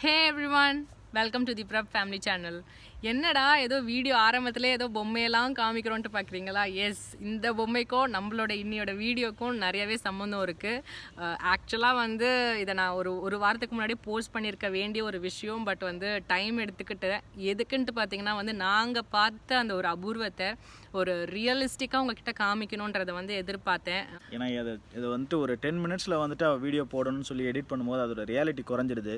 Hey everyone, welcome to ThePrabFamily channel. என்னடா ஏதோ video ஆரம்பத்திலே ஏதோ பொம்மையெல்லாம் காமிக்கிறோன்ட்டு பார்க்குறீங்களா? எஸ், இந்த பொம்மைக்கும் நம்மளோட இன்னியோட வீடியோக்கும் நிறையவே சம்மந்தம் இருக்குது. ஆக்சுவலாக வந்து இதை நான் ஒரு வாரத்துக்கு முன்னாடி போஸ்ட் பண்ணியிருக்க வேண்டிய ஒரு விஷயம். பட் வந்து டைம் எடுத்துக்கிட்டு எதுக்குன்ட்டு பார்த்தீங்கன்னா வந்து நாங்கள் பார்த்த அந்த ஒரு அபூர்வத்தை ஒரு ரியலிஸ்டிக்காக உங்ககிட்ட காமிக்கணுன்றதை வந்து எதிர்பார்த்தேன். ஏன்னா இது வந்துட்டு ஒரு 10 மினிட்ஸில் வந்துட்டு வீடியோ போடணும்னு சொல்லி எடிட் பண்ணும்போது அதோட ரியாலிட்டி குறைஞ்சிடுது.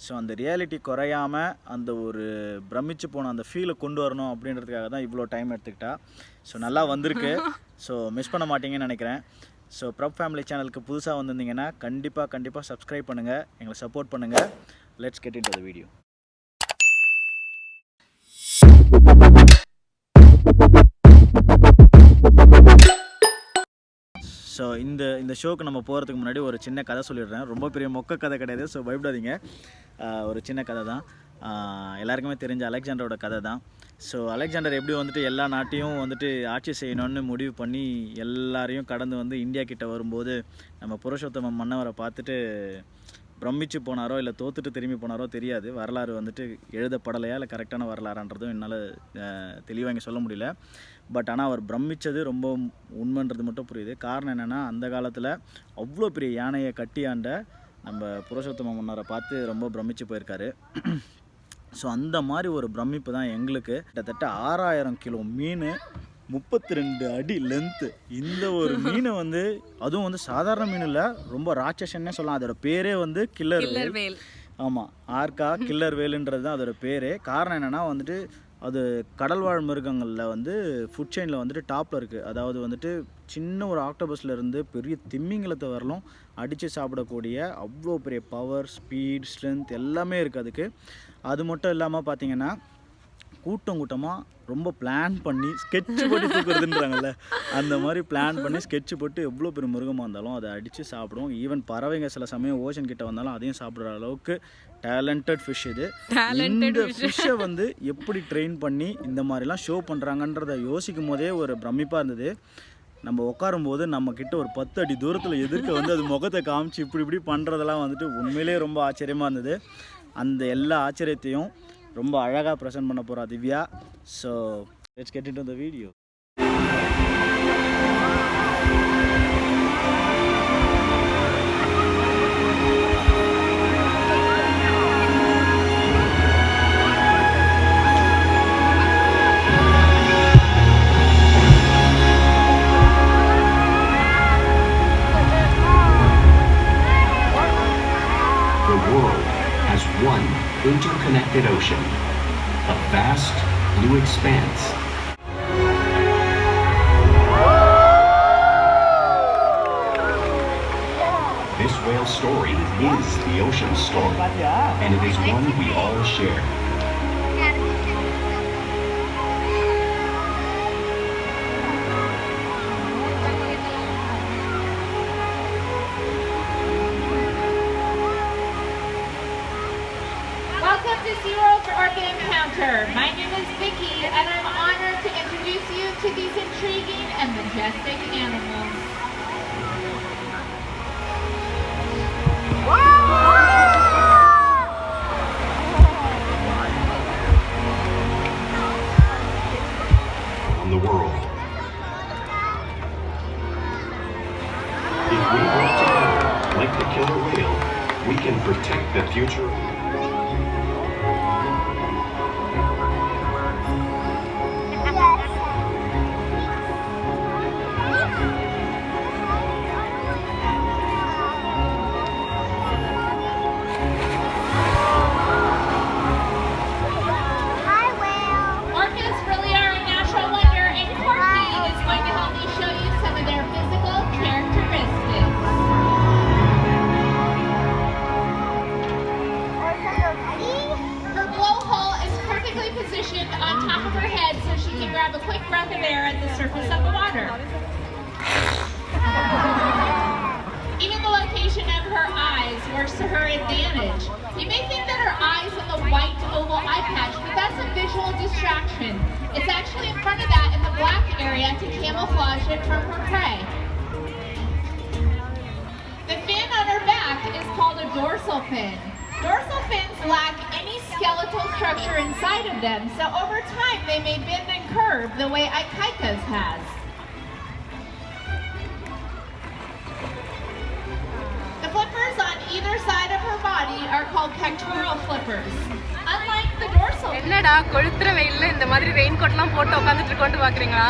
ஸோ அந்த ரியாலிட்டி குறையாமல் அந்த ஒரு பிரமிச்சு போன அந்த ஃபீலை கொண்டு வரணும் அப்படின்றதுக்காக தான் இவ்வளோ டைம் எடுத்துக்கிட்டா. ஸோ நல்லா வந்திருக்கு. ஸோ மிஸ் பண்ண மாட்டீங்கன்னு நினைக்கிறேன். ஸோ பிரப் ஃபேமிலி சேனலுக்கு புதுசாக வந்திருந்தீங்கன்னா கண்டிப்பாக சப்ஸ்கிரைப் பண்ணுங்கள், எங்களை சப்போர்ட் பண்ணுங்கள். Let's get into the video. So இந்த ஷோக்கு நம்ம போகிறதுக்கு முன்னாடி ஒரு சின்ன கதை சொல்லிடுறேன். ரொம்ப பெரிய மொக்க கதை கிடையாது, ஸோ பயப்படாதீங்க. ஒரு சின்ன கதை தான். எல்லாருக்குமே தெரிஞ்ச அலெக்சாண்டரோட கதை தான். ஸோ அலெக்சாண்டர் எப்படி வந்துட்டு எல்லா நாட்டையும் வந்துட்டு ஆட்சி செய்யணும்னு முடிவு பண்ணி எல்லாரையும் கடந்து வந்து இந்தியா கிட்ட வரும்போது நம்ம புருஷோத்தம மன்னவரை பார்த்துட்டு பிரமிச்சு போனாரோ இல்லை தோத்துட்டு திரும்பி போனாரோ தெரியாது. வரலாறு வந்துட்டு எழுதப்படலையா இல்லை கரெக்டான வரலாறான்றதும் என்னால் தெளிவாக இங்கே சொல்ல முடியல. பட் ஆனால் அவர் பிரமித்தது ரொம்ப உண்மைன்றது மட்டும் புரியுது. காரணம் என்னென்னா, அந்த காலத்தில் அவ்வளோ பெரிய யானையை கட்டியாண்ட நம்ம புருஷோத்தம மன்னரை பார்த்து ரொம்ப பிரமிச்சு போயிருக்காரு. ஸோ அந்த மாதிரி ஒரு பிரமிப்பு தான் எங்களுக்கு. கிட்டத்தட்ட 6000 கிலோ மீன், 32 அடி லென்த்து. இந்த ஒரு மீனை வந்து அதுவும் வந்து சாதாரண மீன் இல்லை, ரொம்ப ராட்சசன்னே சொல்லலாம். அதோட பேரே வந்து கில்லர் வேல். ஆமாம், ஆர்கா கில்லர் வேலுன்றது தான் அதோட பேர். காரணம் என்னென்னா வந்துட்டு அது கடல்வாழ் மிருகங்களில் வந்து ஃபுட் செயினில் வந்துட்டு டாப்பில் இருக்குது. அதாவது வந்துட்டு சின்ன ஒரு ஆக்டோபஸ்லேருந்து பெரிய திமிங்கலத்தை வரலும் அடித்து சாப்பிடக்கூடிய அவ்வளோ பெரிய பவர், ஸ்பீட், ஸ்ட்ரென்த் எல்லாமே இருக்குது அதுக்கு. அது மட்டும் இல்லாமல் பார்த்திங்கன்னா கூட்டமாக ரொம்ப பிளான் பண்ணி ஸ்கெட்சு போட்டு தூக்குறதுன்றாங்கல்ல, அந்த மாதிரி பிளான் பண்ணி ஸ்கெட்சு போட்டு எவ்வளோ பெரிய மிருகமாக இருந்தாலும் அதை அடித்து சாப்பிடும். ஈவன் பறவைங்க சில சமயம் ஓஷன் கிட்ட வந்தாலும் அதையும் சாப்பிட்ற அளவுக்கு டேலண்டட் ஃபிஷ் இது. இந்த ஃபிஷ்ஷை வந்து எப்படி ட்ரெயின் பண்ணி இந்த மாதிரிலாம் ஷோ பண்ணுறாங்கன்றதை யோசிக்கும் போதே ஒரு பிரமிப்பாக இருந்தது. நம்ம உட்காரும்போது நம்மக்கிட்ட ஒரு 10 அடி தூரத்தில் எதிர்க்க வந்து அது முகத்தை காமிச்சு இப்படி பண்ணுறதெல்லாம் வந்துட்டு உண்மையிலே ரொம்ப ஆச்சரியமாக இருந்தது. அந்த எல்லா ஆச்சரியத்தையும் ரொம்ப அழகாக ப்ரெசென்ட் பண்ண போகிறா Divya. So let's get into the video. The world has one interconnected ocean, a vast blue expanse. This whale story is the ocean story, and it is one we all share. Welcome to SeaWorld for Orca Encounter. My name is Vicky, and I'm honored to introduce you to these intriguing and majestic animals. On the world. If we work together, like the killer whale, we can protect the future. A quick breath of air at the surface of the water. Even the location of her eyes works to her advantage. You may think that her eyes in the white oval eye patch, but that's a visual distraction. It's actually in front of that in the black area to camouflage it from her prey. The fin on her back is called a dorsal fin. Dorsal fins skeletal structure inside of them, so over time they may bend and curve the way Ikaika's has. The flippers on either side of her body are called pectoral flippers. Unlike the dorsal. என்னடா கொளுத்துற வெயில்ல இந்த மாதிரி rain கோட்லாம் போட்டு உட்காந்துட்டு இருக்கோன்னு பாக்குறீங்களா?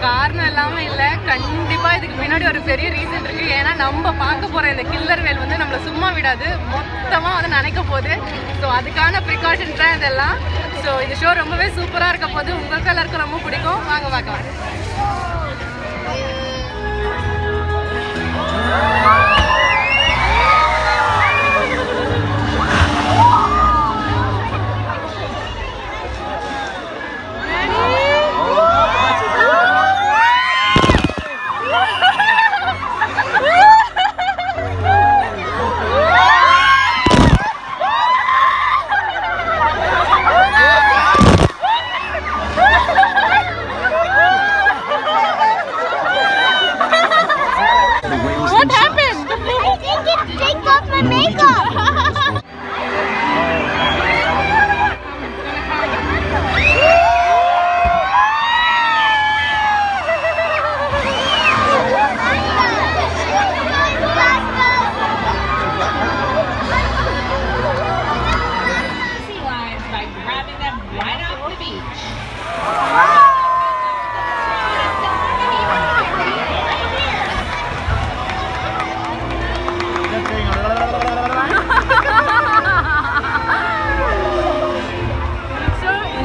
காரணம் எல்லாமே இல்ல, கண்டிப்பா இதுக்கு பின்னாடி ஒரு பெரிய ரீசன் இருக்கு. ஏன்னா நம்ம பார்க்க போற இந்த கில்லர் வேல் வந்து நம்மள சும்மா விடாது, மொத்தமா வந்து நனைக்க போகுது. ஸோ அதுக்கான ப்ரிகாஷன்ஸ் தான் இதெல்லாம். ஸோ இந்த ஷோ ரொம்பவே சூப்பரா இருக்க போது, உங்களுக்கு எல்லாருக்கும் ரொம்ப பிடிக்கும். வாங்க பார்க்கலாம். What happened? I think it take off my makeup. Sea lions by grabbing them right off the beach.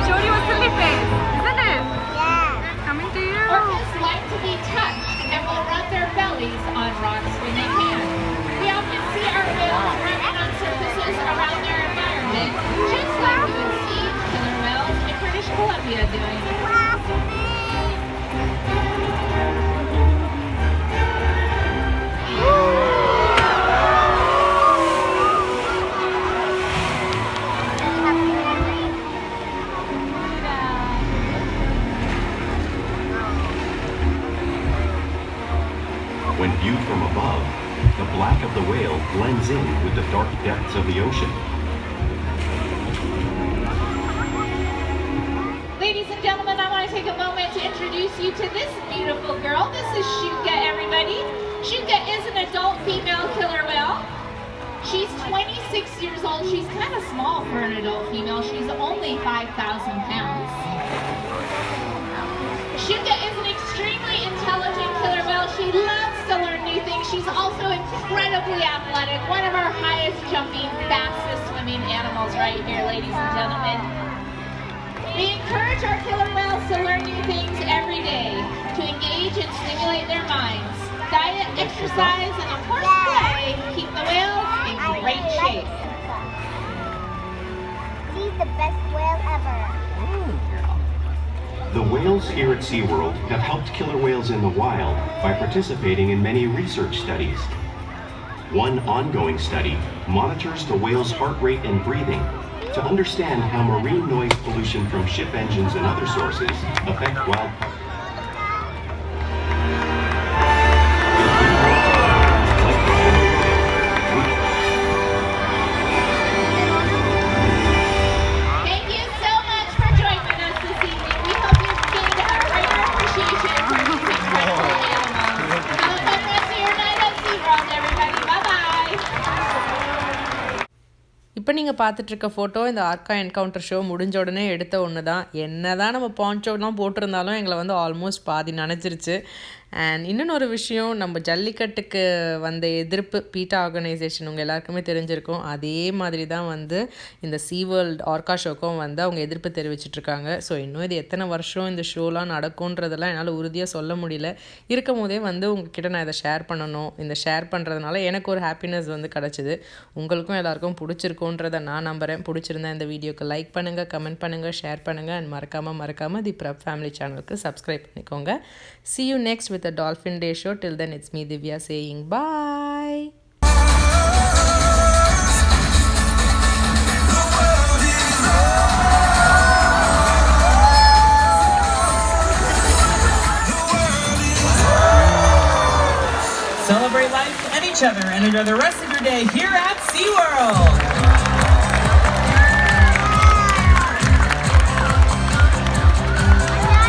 Showed you a silly face, isn't it? Yeah. Coming to you. Orcas like to be touched and will rub their bellies on rocks when they can. We often see our whales running on surfaces around their environment, just like you would see killer whales in British Columbia doing. When viewed from above, the black of the whale blends in with the dark depths of the ocean. Ladies and gentlemen, I want to take a moment to introduce you to this beautiful girl. This is Shuka, everybody. Shuka is an adult female killer whale. She's 26 years old. She's kind of small for an adult female. She's only 5,000 pounds. Shuka is an extremely intelligent killer whale. She loves to learn new things. She's also incredibly athletic. One of our highest jumping, fastest swimming animals right here, ladies and gentlemen. We encourage our killer whales to learn new things every day, to engage and stimulate their minds. Diet, exercise, and of course play keep the whales in great shape. He's the best whale ever. The whales here at SeaWorld have helped killer whales in the wild by participating in many research studies. One ongoing study monitors the whale's heart rate and breathing to understand how marine noise pollution from ship engines and other sources affect wild. Thank you so much for joining us this evening. We hope you've gained a greater appreciation for these incredible animals. Have a fun rest of your night at SeaWorld, everybody. Bye-bye. இப்போ நீங்கள் பார்த்துட்ருக்க photo இந்த ஆர்கா encounter show முடிஞ்ச உடனே எடுத்த ஒன்று தான். என்ன தான் நம்ம பான்ச்சோலாம் போட்டிருந்தாலும் எங்களை வந்து ஆல்மோஸ்ட் பாதி நனைச்சிருச்சு. அண்ட் இன்னொரு விஷயம், நம்ம ஜல்லிக்கட்டுக்கு வந்த எதிர்ப்பு பீட்டா ஆர்கனைசேஷன் உங்கள் எல்லாருக்குமே தெரிஞ்சிருக்கும். அதே மாதிரி தான் வந்து இந்த SeaWorld ஆர்கா ஷோக்கும் வந்து அவங்க எதிர்ப்பு தெரிவிச்சிட்ருக்காங்க. ஸோ இன்னும் இது எத்தனை வருஷம் இந்த ஷோலாம் நடக்கும்ன்றதெல்லாம் என்னால் உறுதியாக சொல்ல முடியல. இருக்கும் போதே வந்து உங்ககிட்ட நான் இதை ஷேர் பண்ணணும். இந்த ஷேர் பண்ணுறதுனால எனக்கு ஒரு ஹாப்பினஸ் வந்து கிடச்சிது. உங்களுக்கும் எல்லாருக்கும் பிடிச்சிருக்குன்றதை நான் நம்புகிறேன். பிடிச்சிருந்தேன் இந்த வீடியோக்கு லைக் பண்ணுங்கள், கமெண்ட் பண்ணுங்கள், ஷேர் பண்ணுங்கள். அண்ட் மறக்காமல் தி பிரப் ஃபேமிலி சேனலுக்கு சப்ஸ்கிரைப் பண்ணிக்கோங்க. See you next with a Dolphin Day show. Till then, it's me Divya saying bye. Celebrate life and each other and enjoy the rest of your day here at SeaWorld.